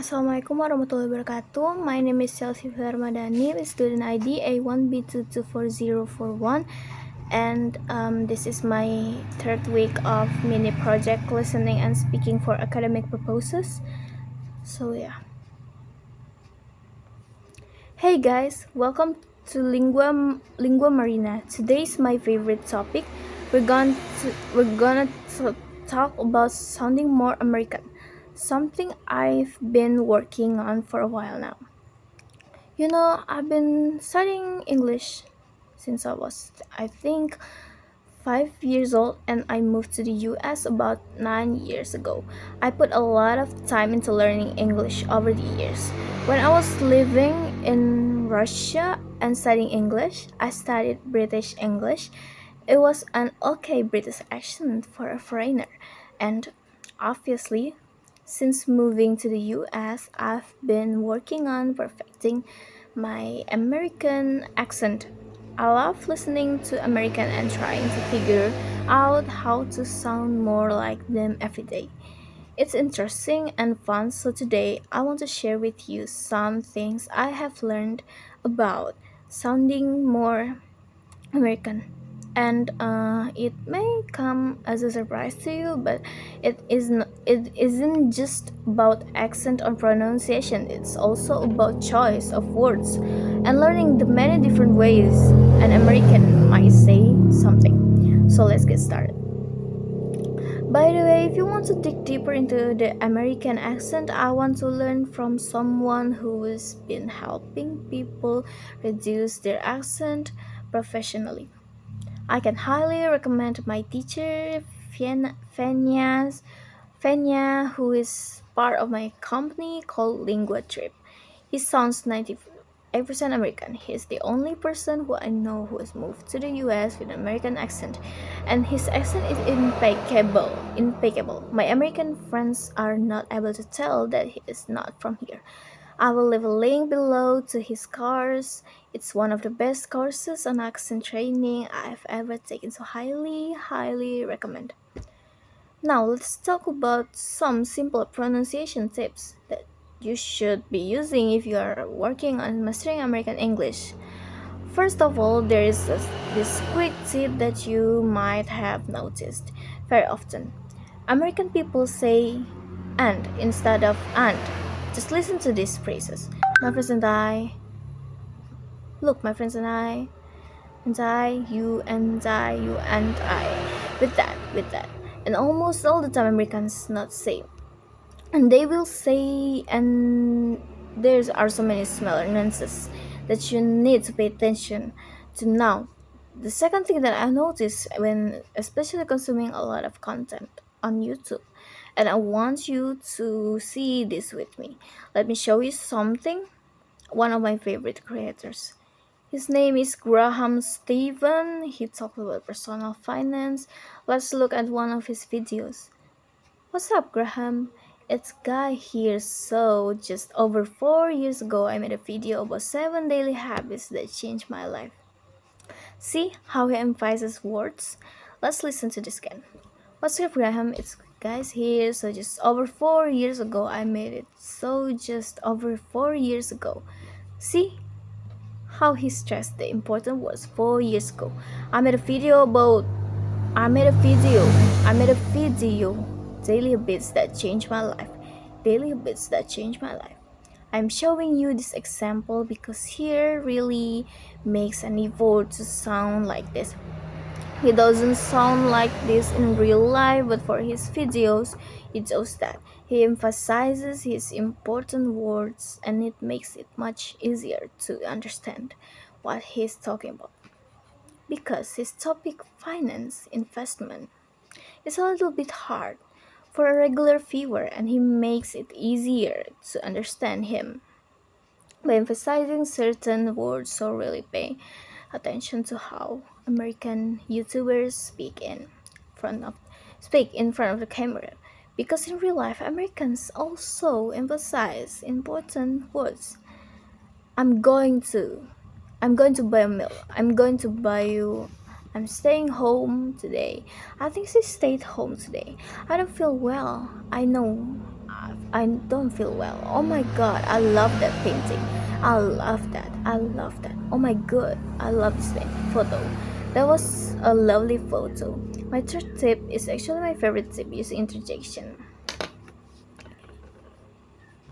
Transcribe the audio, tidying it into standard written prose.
Assalamualaikum warahmatullahi wabarakatuh. My name is Chelsea Ramadhani with student ID A1B224041, and this is my third week of mini project listening and speaking for academic purposes. So yeah. Hey guys, welcome to Lingua Marina. Today's my favorite topic. We're gonna talk about sounding more American, something I've been working on for a while now. I've been studying English since I think, 5 years old, and I moved to the US about 9 years ago. I put a lot of time into learning English over the years. When I was living in Russia and studying English, I studied British English. It was an okay British accent for a foreigner, and obviously, since moving to the US, I've been working on perfecting my American accent. I love listening to American and trying to figure out how to sound more like them every day. It's interesting and fun, so today I want to share with you some things I have learned about sounding more American. And it may come as a surprise to you, but it isn't just about accent or pronunciation. It's also about choice of words and learning the many different ways an American might say something. So let's get started. By the way, if you want to dig deeper into the American accent, I want to learn from someone who has been helping people reduce their accent professionally. I can highly recommend my teacher, Fenya, who is part of my company called Lingua Trip. He sounds 98% American. He is the only person who I know who has moved to the US with an American accent, and his accent is impeccable. Impeccable. My American friends are not able to tell that he is not from here. I will leave a link below to his course. It's one of the best courses on accent training I've ever taken, so highly recommend. Now let's talk about some simple pronunciation tips that you should be using if you are working on mastering American English. First of all, there is this quick tip that you might have noticed very often. American people say and instead of and. Just listen to these phrases. My friends and I, look, my friends and I, you and I, you and I. With that. And almost all the time Americans not say. And they will say, and there are so many smaller nuances that you need to pay attention to now. The second thing that I notice when especially consuming a lot of content on YouTube, and I want you to see this with me. Let me show you something. One of my favorite creators. His name is Graham Stephen. He talks about personal finance. Let's look at one of his videos. What's up, Graham? It's Guy here. So, just over 4 years ago, I made a video about 7 daily habits that changed my life. See how he emphasizes words? Let's listen to this again. What's up, Graham? It's Guys here. So, just over 4 years ago, I made it. So, just over 4 years ago. See how he stressed the important words 4 years ago. I made a video about I made a video daily habits that changed my life. Daily habits that changed my life. I'm showing you this example because here really makes any word to sound like this. He doesn't sound like this in real life, but for his videos, he does that. He emphasizes his important words and it makes it much easier to understand what he's talking about. Because his topic, finance, investment, is a little bit hard for a regular viewer, and he makes it easier to understand him by emphasizing certain words. So really pay attention to how American YouTubers speak in front of the camera, because in real life Americans also emphasize important words. I'm going to buy a meal. I'm going to buy you. I'm staying home today. I think she stayed home today. I don't feel well. I know. I don't feel well. Oh my god, I love that painting. I love that. I love that. Oh my god, I love this photo. That was a lovely photo. My third tip is actually my favorite tip using interjection.